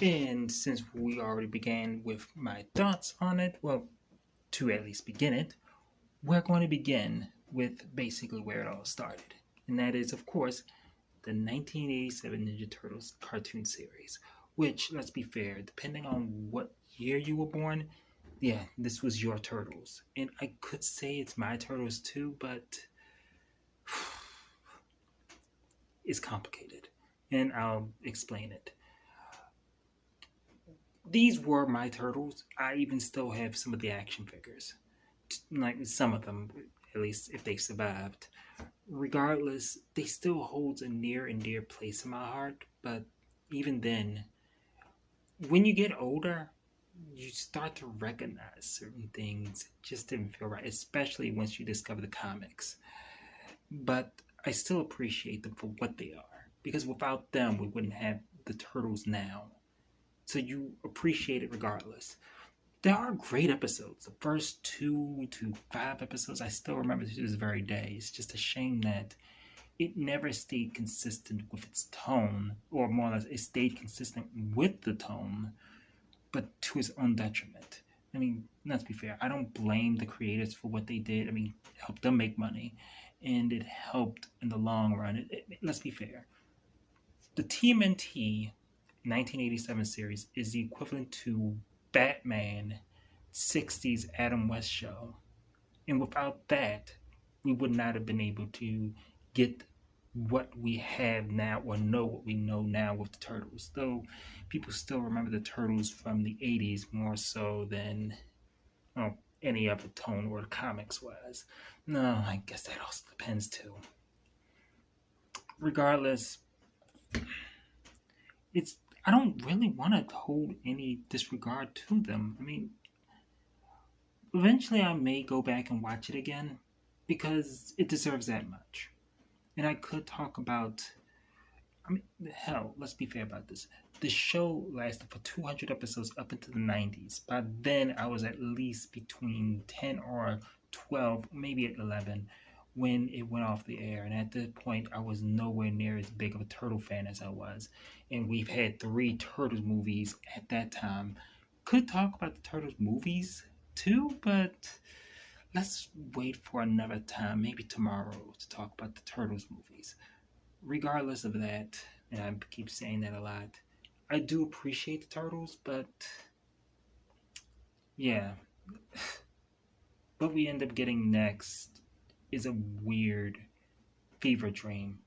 And since we already began with my thoughts on it, well, to at least begin it, we're going to begin with basically where it all started. And that is, of course, the 1987 Ninja Turtles cartoon series, which, let's be fair, depending on what year you were born, yeah, this was your Turtles. And I could say it's my Turtles too, but it's complicated. And I'll explain it. These were my Turtles. I even still have some of the action figures. Like some of them, at least if they survived. Regardless, they still holds a near and dear place in my heart, but even then, when you get older, you start to recognize certain things just didn't feel right, especially once you discover the comics. But I still appreciate them for what they are, because without them, we wouldn't have the Turtles now. So you appreciate it regardless. There are great episodes. The first 2 to 5 episodes, I still remember to this very day. It's just a shame that it never stayed consistent with its tone, or more or less, it stayed consistent with the tone, but to its own detriment. I mean, let's be fair. I don't blame the creators for what they did. I mean, it helped them make money, and it helped in the long run. Let's be fair. The TMNT 1987 series is the equivalent to Batman 60s Adam West show. And without that, we would not have been able to get what we have now or know what we know now with the Turtles. Though people still remember the Turtles from the 80s more so than any other tone or comics was. No, I guess that also depends too. Regardless, it's I don't really want to hold any disregard to them. I mean, eventually I may go back and watch it again because it deserves that much. And I could talk about, I mean, hell, let's be fair about this. The show lasted for 200 episodes up into the 90s. By then, I was at least between 10 or 12, maybe at 11, when it went off the air. And at that point, I was nowhere near as big of a Turtle fan as I was. And we've had 3 Turtles movies at that time. Could talk about the Turtles movies too, but let's wait for another time, maybe tomorrow, to talk about the Turtles movies. Regardless of that, and I keep saying that a lot, I do appreciate the Turtles, but yeah, what we end up getting next is a weird fever dream.